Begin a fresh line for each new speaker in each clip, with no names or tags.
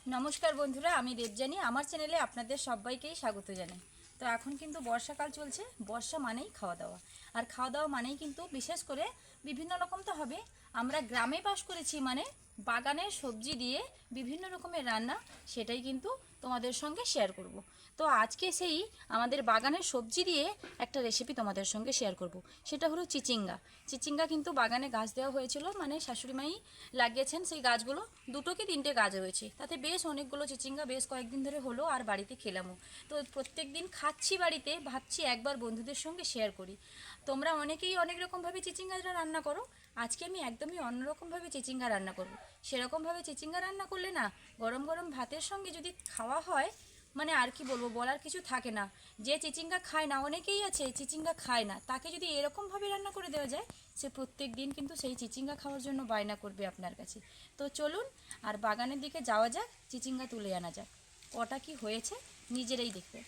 নমস্কার বন্ধুরা, আমি দেবজানি। আমার চ্যানেলে আপনাদের সবাইকেই স্বাগত জানাই। তো এখন কিন্তু বর্ষাকাল চলছে। বর্ষা মানেই খাওয়া দাওয়া, আর খাওয়া দাওয়া মানেই কিন্তু বিশেষ করে বিভিন্ন রকম তো হবে। আমরা গ্রামে বাস করেছি মানে বাগানের সবজি দিয়ে বিভিন্ন রকমের রান্না, সেটাই কিন্তু তোমাদের সঙ্গে শেয়ার করব। তো আজকে সেই আমাদের বাগানের সবজি দিয়ে একটা রেসিপি তোমাদের সঙ্গে শেয়ার করব। সেটা হলো চিচিঙ্গা। চিচিঙ্গা কিন্তু বাগানে গাছ দেওয়া হয়েছিল, মানে শাশুড়িমাই লাগিয়েছেন সেই গাছগুলো। দুটো কি তিনটে গাছ হয়েছে, তাতে বেশ অনেকগুলো চিচিঙ্গা বেশ কয়েকদিন ধরে হলো, আর বাড়িতে খেলামও। তো প্রত্যেক দিন খাচ্ছি বাড়িতে, ভাবছি একবার বন্ধুদের সঙ্গে শেয়ার করি। তোমরা অনেকেই অনেক রকমভাবে চিচিঙ্গাটা রান্না করো, আজকে আমি একদমই অন্যরকমভাবে চিচিঙ্গা রান্না করব। সেরকমভাবে চিচিঙ্গা রান্না করলে না, গরম গরম ভাতের সঙ্গে যদি খাওয়া হয়, মানে আর কি বলবো, বলার কিছু থাকে না। যে চিচিঙ্গা খায় না, অনেকেই আছে চিচিঙ্গা খায় না, তাকে যদি এরকমভাবে রান্না করে দেওয়া যায়, সে প্রত্যেক দিন কিন্তু সেই চিচিঙ্গা খাওয়ার জন্য বায়না করবে আপনার কাছে। তো চলুন আর বাগানের দিকে যাওয়া যাক, চিচিঙ্গা তুলে আনা যাক। কটা কি হয়েছে নিজেরাই দেখবে।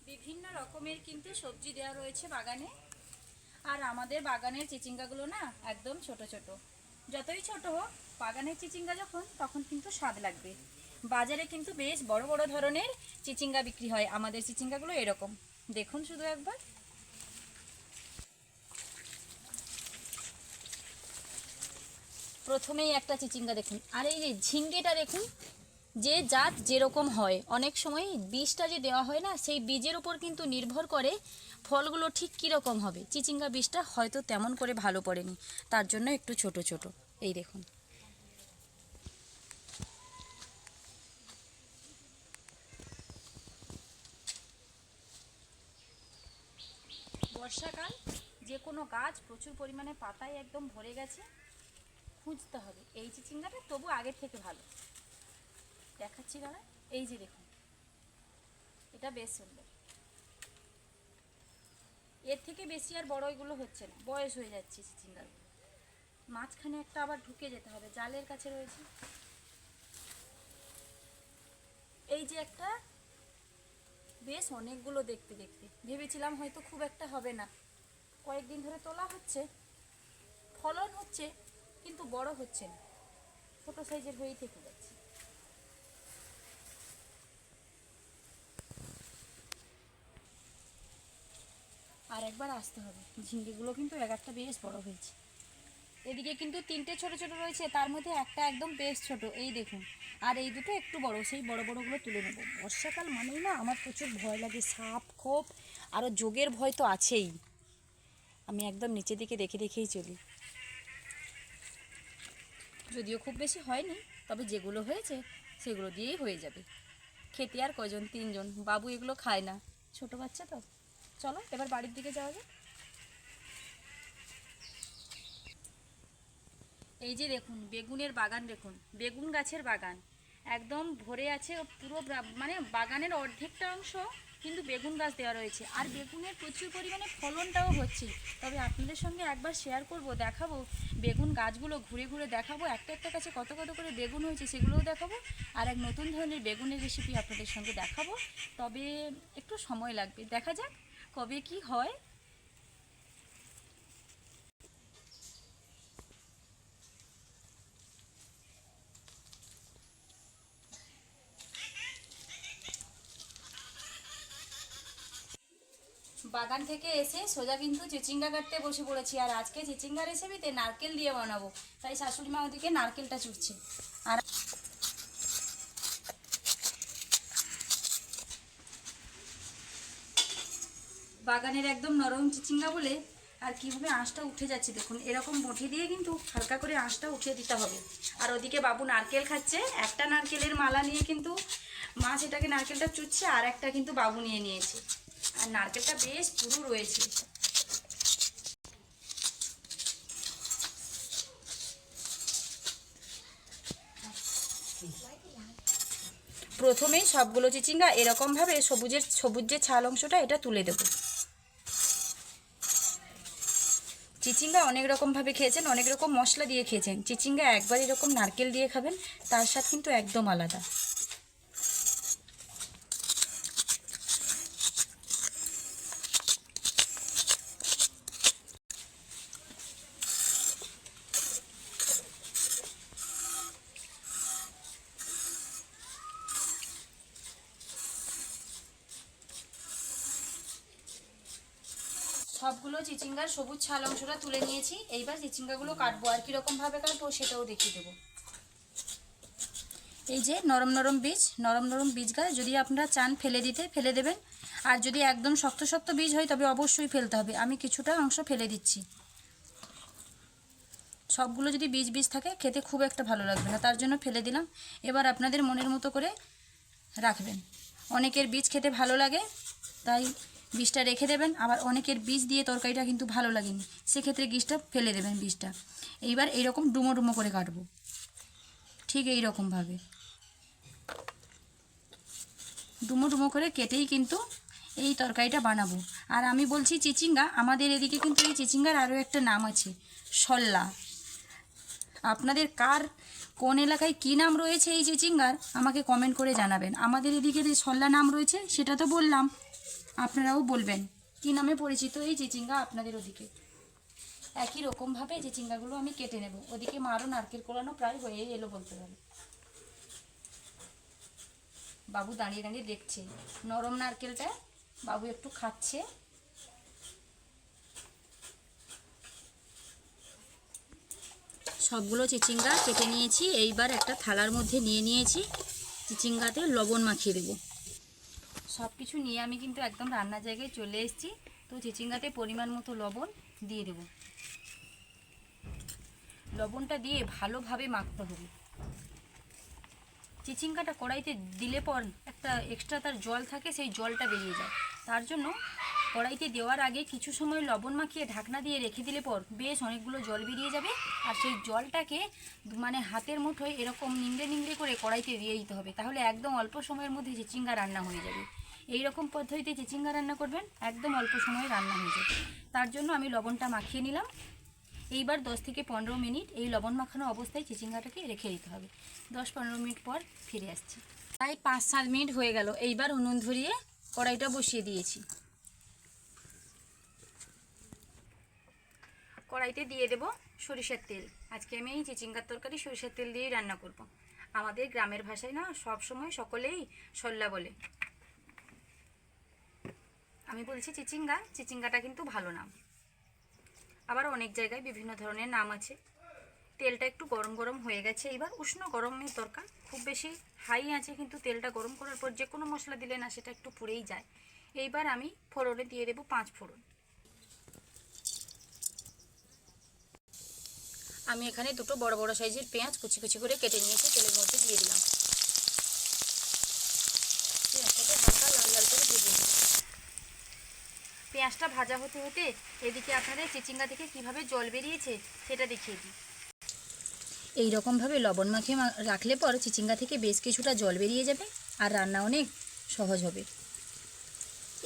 বিভিন্ন রকমের কিন্তু সবজি দেওয়া রয়েছে বাগানে, আর আমাদের বাগানের চিচিঙ্গাগুলো না একদম ছোট ছোট। যতই ছোট হোক, বাগানের চিচিঙ্গা যখন, তখন কিন্তু স্বাদ লাগবে। বাজারে কিন্তু বেশ বড় বড় ধরনের চিচিঙ্গা বিক্রি হয়, আমাদের চিচিঙ্গাগুলো এরকম দেখুন শুধু একবার। প্রথমেই একটা চিচিঙ্গা দেখুন, আর এই যে ঝিঙ্গেটা দেখুন, যে জাত যেরকম হয়, অনেক সময় বীজটা যে দেওয়া হয় না, সেই বীজের উপর কিন্তু নির্ভর করে ফলগুলো ঠিক কীরকম হবে। চিচিঙ্গা বীজটা হয়তো তেমন করে ভালো পড়েনি, তার জন্য একটু ছোট ছোট। এই দেখুন, বর্ষাকাল, যে কোনো গাছ প্রচুর পরিমাণে পাতায় একদম ভরে গেছে, খুঁজতে হবে। এই চিচিঙ্গাটা তবু আগের থেকে ভালো দেখাচ্ছি দাঁড়া। এই যে দেখুন, এটা বেশ সুন্দর। এর থেকে বেশি আর বড় এগুলো হচ্ছে না, বয়স হয়ে যাচ্ছে চিচিঙ্গাগুলো। মাঝখানে একটা আবার ঢুকে যেতে হবে, জালের কাছে রয়েছে। এই যে একটা, বেশ অনেকগুলো দেখতে দেখতে। ভেবেছিলাম হয়তো খুব একটা হবে না, কয়েকদিন ধরে তোলা হচ্ছে, ফলন হচ্ছে, কিন্তু বড় হচ্ছে না, ছোট সাইজের হয়েই থেকে যাচ্ছে। আর একবার আসতে হবে। ঝিঙ্গেগুলো কিন্তু এক একটা বেশ বড় হয়েছে। এদিকে কিন্তু তিনটে ছোট ছোট রয়েছে, তার মধ্যে একটা একদম বেশ ছোট, এই দেখুন। আর এই দুটো একটু বড়, সেই বড় বড়গুলো তুলে নেব। বর্ষাকাল মানেই না আমার প্রচুর ভয় লাগে, সাপ খোপ, আরও যোগের ভয় তো আছেই। আমি একদম নিচের দিকে দেখে দেখেই চলি। যদিও খুব বেশি হয়নি, তবে যেগুলো হয়েছে সেগুলো দিয়েই হয়ে যাবে। খেতে আর কজন, তিনজন। বাবু এগুলো খায় না, ছোট বাচ্চা তো। চলো এবার বাড়ির দিকে যাওয়া যাক। এই যে দেখুন, বেগুনের বাগান দেখুন, বেগুন গাছের বাগান একদম ভরে আছে পুরো। মানে বাগানের অর্ধেকটা অংশ কিন্তু বেগুন গাছ দেওয়া রয়েছে, আর বেগুনের প্রচুর পরিমাণে ফলনটাও হচ্ছে। তবে আপনাদের সঙ্গে একবার শেয়ার করব, দেখাবো বেগুন গাছগুলো ঘুরে ঘুরে দেখাবো, একটা একটা কাছে কত কত করে বেগুন হয়েছে সেগুলোও দেখাবো। আর এক নতুন ধরনের বেগুনের রেসিপি আপনাদের সঙ্গে দেখাবো। তবে একটু সময় লাগবে, দেখা যাক কবে কি হয়। বাগান থেকে এসে সোজা কিন্তু চিচিঙ্গা কাটতে বসে পড়েছি, আর আজকে চিচিঙ্গা রেসিপিতে নারকেল দিয়ে বানাবো, তাই শাশুড়ি মা ওদিকে নারকেলটা চুরছে। আর বাগানের একদম নরম চিচিঙ্গা বলে আর কীভাবে আঁশটা উঠে যাচ্ছে দেখুন, এরকম বটি দিয়ে কিন্তু হালকা করে আঁশটা উঠিয়ে দিতে হবে। আর ওদিকে বাবু নারকেল খাচ্ছে, একটা নারকেলের মালা নিয়ে কিন্তু মা সেটাকে নারকেলটা চুচ্ছে, আর একটা কিন্তু বাবু নিয়ে নিয়েছে। আর নারকেলটা বেশ পুরু রয়েছে। প্রথমেই সবগুলো চিচিঙ্গা এরকমভাবে সবুজ যে ছাল অংশটা, এটা তুলে দেব। চিচিঙ্গা অনেক রকমভাবে খেয়েছেন, অনেক রকম মশলা দিয়ে খেয়েছেন, চিচিঙ্গা একবার এরকম নারকেল দিয়ে খাবেন, তার স্বাদ কিন্তু একদম আলাদা। সবগুলো চিচিঙ্গার সবুজ ছাল অংশটা তুলে নিয়েছি। এইবার চিচিঙ্গাগুলো কাটবো, আর কীরকমভাবে কাটবো সেটাও দেখিয়ে দেবো। এই যে নরম নরম বীজগুলো যদি আপনারা চান ফেলে দিতে ফেলে দেবেন, আর যদি একদম শক্ত শক্ত বীজ হয় তবে অবশ্যই ফেলতে হবে। আমি কিছুটা অংশ ফেলে দিচ্ছি। সবগুলো যদি বীজ বীজ থাকে খেতে খুব একটা ভালো লাগবে না, তার জন্য ফেলে দিলাম। এবার আপনাদের মনের মতো করে রাখবেন। অনেকের বীজ খেতে ভালো লাগে তাই বীজটা রেখে দেবেন, আবার অনেকের বীজ দিয়ে তরকারিটা কিন্তু ভালো লাগেনি, সেক্ষেত্রে বীজটা ফেলে দেবেন বীজটা। এইবার এইরকম ডুমো ডুমো করে কাটবো, ঠিক এই রকমভাবে ডুমো ডুমো করে কেটেই কিন্তু এই তরকারিটা বানাবো। আর আমি বলছি চিচিঙ্গা, আমাদের এদিকে কিন্তু এই চিচিঙ্গার আরও একটা নাম আছে, শল্লা। আপনাদের কার কোন এলাকায় কী নাম রয়েছে এই চিচিঙ্গার আমাকে কমেন্ট করে জানাবেন। আমাদের এদিকে যে শল্লা নাম রয়েছে সেটা তো বললাম, আপনারাও বলবেন কী নামে পরিচিত এই চিচিঙ্গা আপনাদের ওদিকে। একই রকমভাবে চিচিঙ্গাগুলো আমি কেটে নেব। ওদিকে মারও নারকেল কোড়ানো প্রায় হয়ে এলো বলতে পারে। বাবু দাঁড়িয়ে দাঁড়িয়ে দেখছে নরম নারকেলটা, বাবু একটু খাচ্ছে। সবগুলো চিচিঙ্গা কেটে নিয়েছি। এইবার একটা থালার মধ্যে নিয়ে নিয়েছি, চিচিঙ্গাতে লবণ মাখিয়ে দেবো। সব কিছু নিয়ে আমি কিন্তু একদম রান্নার জায়গায় চলে এসেছি। তো চিচিঙ্গাতে পরিমাণ মতো লবণ দিয়ে দেব। লবণটা দিয়ে ভালোভাবে মাখতে হবে। চিচিঙ্গাটা কড়াইতে দিলে পর একটা এক্সট্রা তার জল থাকে, সেই জলটা বেরিয়ে যায়। তার জন্য কড়াইতে দেওয়ার আগে কিছু সময় লবণ মাখিয়ে ঢাকনা দিয়ে রেখে দিলে পর বেশ অনেকগুলো জল বেরিয়ে যাবে। আর সেই জলটাকে মানে হাতের মুঠোয় এরকম নিংড়ে নিংড়ে করে কড়াইতে দিয়ে দিতে হবে, তাহলে একদম অল্প সময়ের মধ্যে চিচিঙ্গা রান্না হয়ে যাবে। এই রকম পদ্ধতিতে চিচিঙ্গা রান্না করবেন, একদম অল্প সময়ে রান্না হয়ে যাবে। তার জন্য আমি লবণটা মাখিয়ে নিলাম। এইবার 10 থেকে 15 মিনিট এই লবণ মাখানো অবস্থায় চিচিঙ্গাটাকে রেখে দিতে হবে। 10-15 মিনিট পর ফিরে আসছি। প্রায় 5-7 মিনিট হয়ে গেল। এইবার উনুন ধরিয়ে কড়াইটা বসিয়ে দিয়েছি। কড়াইতে দিয়ে দেব সরিষার তেল। আজকে আমি এই চিচিঙ্গার তরকারি সরিষার তেল দিয়েই রান্না করব। আমাদের গ্রামের ভাষায় না সব সময় সকলেই শল্লা বলে। আমি বলছি চিচিঙ্গা, চিচিঙ্গাটা কিন্তু ভালো নাম। আবার অনেক জায়গায় বিভিন্ন ধরনের নাম আছে। তেলটা একটু গরম গরম হয়ে গেছে। এবার উষ্ণ গরমের দরকার, খুব বেশি হাই আছে, কিন্তু তেলটা গরম করার পর যে কোনো মশলা দিলে না সেটা একটু পুড়েই যায়। এইবার আমি ফোড়নে দিয়ে দেবো 5 ফোড়ন। আমি এখানে দুটো বড় বড় সাইজের পেঁয়াজ কুচি কুচি করে কেটে নিয়েছি, তেলের মধ্যে দিয়ে দিলাম। পেঁয়াজটাকে হালকা লাল লাল করে ভেজে নিই। পেঁয়াজটা ভাজা হতে হতে এদিকে আপনাদের চিচিঙ্গা থেকে কিভাবে জল বেরিয়েছে সেটা দেখিয়ে দিই। এই রকমভাবে লবণ মাখিয়ে রাখলে পর চিচিঙ্গা থেকে বেশ কিছুটা জল বেরিয়ে যাবে, আর রান্না অনেক সহজ হবে।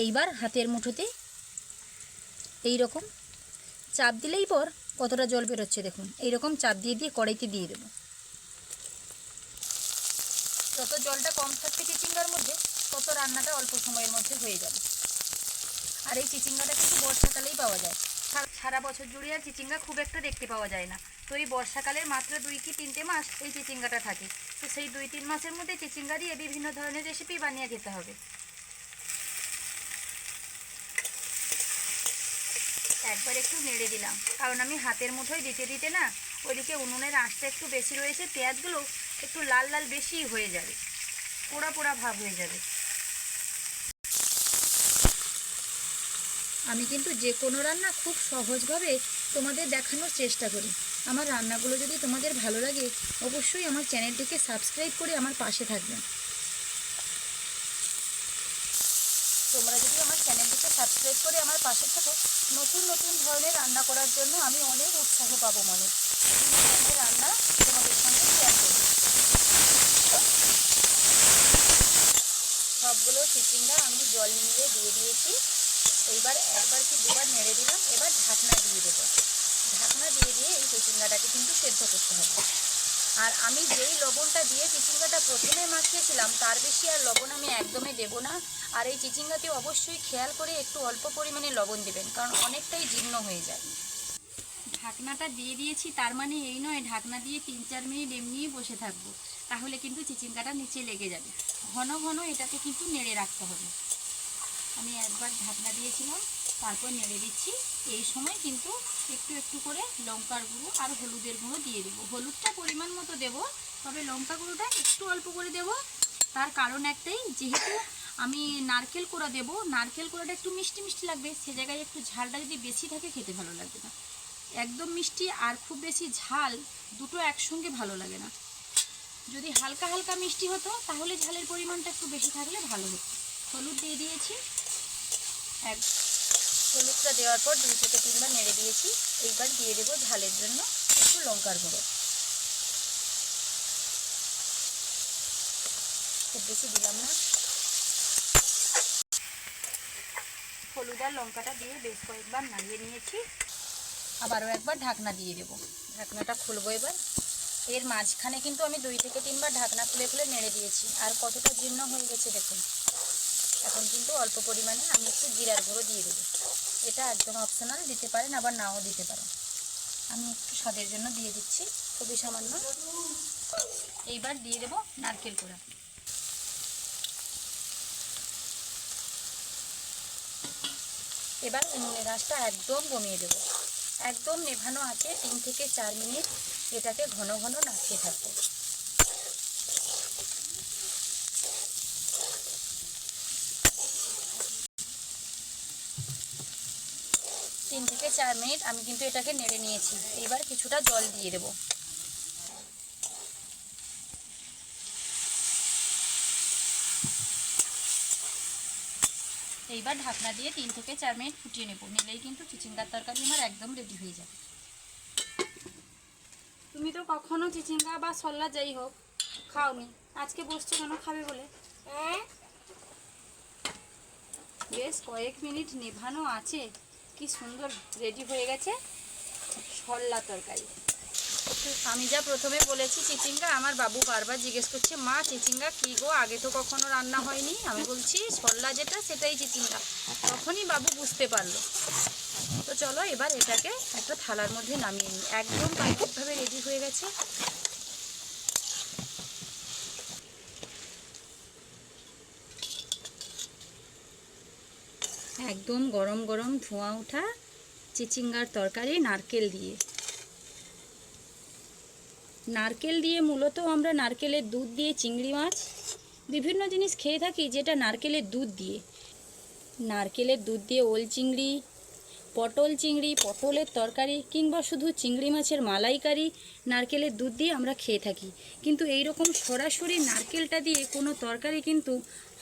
এইবার হাতের মুঠোতে এই রকম চাপ দিলেই পর কতটা জল বেরোচ্ছে দেখুন। এইরকম চাপ দিয়ে দিয়ে কড়াইতে দিয়ে দেবো। যত জলটা কম থাকবে চিচিঙ্গার মধ্যে তত রান্নাটা অল্প সময়ের মধ্যে হয়ে যাবে। আর এই চিচিঙ্গাটা কিন্তু বর্ষাকালেই পাওয়া যায়, সারা বছর জুড়ে আর চিচিঙ্গা খুব একটা দেখতে পাওয়া যায় না। তো এই বর্ষাকালের মাত্র 2 কি 3টে মাস এই চিচিঙ্গাটা থাকে। তো সেই 2-3 মাসের মধ্যে চিচিঙ্গা দিয়ে বিভিন্ন ধরনের রেসিপি বানিয়ে খেতে হবে। একবার একটু নেড়ে দিলাম, কারণ আমি হাতের মুঠোয় দিতে দিতে না ওইদিকে উনুনের আঁচটা একটু বেশি রয়েছে, পেঁয়াজগুলো একটু লাল লাল বেশি হয়ে যাবে, পোড়া পোড়া ভাব হয়ে যাবে। আমি কিন্তু যে কোনো রান্না খুব সহজভাবে তোমাদের দেখানোর চেষ্টা করি। আমার রান্নাগুলো যদি তোমাদের ভালো লাগে অবশ্যই আমার চ্যানেলটিকে সাবস্ক্রাইব করে আমার পাশে থাকবেন। তোমরা যদি আমার চ্যানেলটিকে সাবস্ক্রাইব করে আমার পাশে থাকো, নতুন নতুন ধরনের রান্না করার জন্য আমি অনেক উৎসাহ পাবো মনে। বিভিন্ন ধরনের রান্না তোমাদের সঙ্গে শেয়ার করব। সবগুলো চিচিঙ্গা আমি জল নিয়ে দিয়ে দিয়েছি। এইবার একবার কি দুবার নেড়ে দিলাম। এবার ঢাকনা দিয়ে দেবো। ঢাকনা দিয়ে দিয়ে এই চিচিঙ্গাটাকে কিন্তু সেদ্ধ করতে হবে। আর আমি যেই লবণটা দিয়ে চিচিঙ্গাটা প্রথমে মাখিয়েছিলাম তার বেশি আর লবণ আমি একদমই দেবো না। আর এই চিচিঙ্গাতে অবশ্যই খেয়াল করে একটু অল্প পরিমাণে লবণ দেবেন, কারণ অনেকটাই জীর্ণ হয়ে যায়। ঢাকনাটা দিয়ে দিয়েছি, তার মানে এই নয় ঢাকনা দিয়ে 3-4 মিনিট এমনিই বসে থাকবো, তাহলে কিন্তু চিচিঙ্গাটা নিচে লেগে যাবে। ঘন ঘন এটাকে কিন্তু নেড়ে রাখতে হবে। আমি একবার ঢাকনা দিয়েছিলাম, তারপর নেড়ে দিচ্ছি। এই সময় কিন্তু একটু একটু করে লঙ্কার গুঁড়ো আর হলুদের গুঁড়ো দিয়ে দেবো। হলুদটা পরিমাণ মতো দেবো, তবে লঙ্কা গুঁড়োটা একটু অল্প করে দেবো। তার কারণ একটাই, যেহেতু আমি নারকেল কোড়া দেবো, নারকেল কোড়াটা একটু মিষ্টি মিষ্টি লাগবে, সে জায়গায় একটু ঝালটা যদি বেশি থাকে খেতে ভালো লাগবে না। একদম মিষ্টি আর খুব বেশি ঝাল দুটো একসঙ্গে ভালো লাগে না। যদি হালকা হালকা মিষ্টি হতো তাহলে ঝালের পরিমাণটা একটু বেশি থাকলে ভালো হতো। হলুদ দিয়ে দিয়েছি, হলুদটা দেওয়ার পর 2 থেকে 3 বার নেড়ে দিয়েছি। এইবার দিয়ে দেবো ঝালের জন্য একটু লঙ্কার গুঁড়ো, খুব বেশি দিলাম না। হলুদ আর লঙ্কাটা দিয়ে বেশ কয়েকবার নাড়িয়ে নিয়েছি। আবারও একবার ঢাকনা দিয়ে দেবো। ঢাকনাটা খুলবো এবার। এর মাঝখানে কিন্তু আমি 2 থেকে 3 বার ঢাকনা খুলে খুলে নেড়ে দিয়েছি। আর কতটা জীর্ণ হয়ে গেছে দেখুন। এখন কিন্তু অল্প পরিমাণে আমি একটু জিরার গুঁড়ো দিয়ে দেবো। এটা একদম অপশনাল, দিতে পারেন আবার নাও দিতে পারেন। আমি একটু স্বাদের জন্য দিয়ে দিচ্ছি, খুবই সামান্য। এইবার দিয়ে দেবো নারকেল কোড়া। এবার উনুনের আঁচটা একদম কমিয়ে দেবো। একদম নেভানো আছে 3 থেকে 4 মিনিট এটাকে ঘন ঘন নাড়তে থাকবো। 3 থেকে 4 মিনিট আমি কিন্তু এটাকে নেড়ে নিয়েছি। এবার কিছুটা জল দিয়ে দেবো। এইবার ঢাকনা দিয়ে 3 থেকে 4 মিনিট ফুটিয়ে নেব। নিলেই কিন্তু চিচিঙ্গার তরকারি আমার একদম রেডি হয়ে যাবে। তুমি তো কখনো চিচিঙ্গা বা সল্লা যাই হোক খাওনি, আজকে বসছো কেন খাবে বলে? বেশ কয়েক মিনিট নেভানো আছে, কি সুন্দর রেডি হয়ে গেছে সল্লা তরকারি। আমি যা প্রথমে বলেছি চিচিঙ্গা, আমার বাবু বারবার জিজ্ঞেস করছে মা চিচিঙ্গা কী গো, আগে তো কখনো রান্না হয়নি। আমি বলছি সল্লা যেটা সেটাই চিচিঙ্গা। তখনই বাবু বুঝতে পারলো। তো চলো এবার এটাকে একটা থালার মধ্যে নামিয়ে নিই। একদম পারফেক্টভাবে রেডি হয়ে গেছে। একদম গরম গরম ধোঁয়া ওঠা চিচিঙ্গার তরকারি নারকেল দিয়ে মূলত আমরা নারকেলের দুধ দিয়ে চিংড়ি মাছ বিভিন্ন জিনিস খেয়ে থাকি, যেটা নারকেলের দুধ দিয়ে। নারকেলের দুধ দিয়ে ওল চিংড়ি, পটল চিংড়ি, পটলের তরকারি কিংবা শুধু চিংড়ি মাছের মালাইকারি নারকেলের দুধ দিয়ে আমরা খেয়ে থাকি। কিন্তু এই রকম সরাসরি নারকেলটা দিয়ে কোনো তরকারি কিন্তু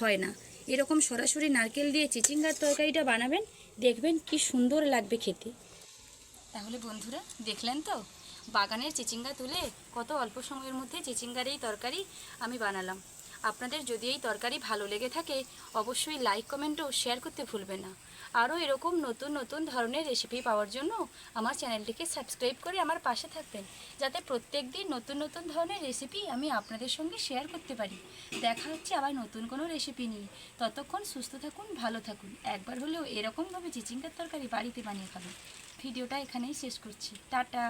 হয় না। এরকম সরাসরি নারকেল দিয়ে চিচিঙ্গার তরকারিটা বানাবেন, দেখবেন কি সুন্দর লাগবে খেতে। তাহলে বন্ধুরা দেখলেন তো, বাগানের চিচিঙ্গা তুলে কত অল্প সময়ের মধ্যে চিচিঙ্গার এই তরকারি আমি বানালাম। আপনাদের যদি এই তরকারি ভালো লেগে থাকে অবশ্যই লাইক, কমেন্ট ও শেয়ার করতে ভুলবেন না। আরও এরকম নতুন নতুন ধরনের রেসিপি পাওয়ার জন্য আমার চ্যানেলটিকে সাবস্ক্রাইব করে আমার পাশে থাকবেন, যাতে প্রত্যেক দিন নতুন নতুন ধরনের রেসিপি আমি আপনাদের সঙ্গে শেয়ার করতে পারি। দেখা হচ্ছে আবার নতুন কোনো রেসিপি নিয়ে। ততক্ষণ সুস্থ থাকুন, ভালো থাকুন। একবার হলেও এরকমভাবে চিচিঙ্গার তরকারি বাড়িতে বানিয়ে খাবেন। ভিডিওটা এখানেই শেষ করছি। টাটা।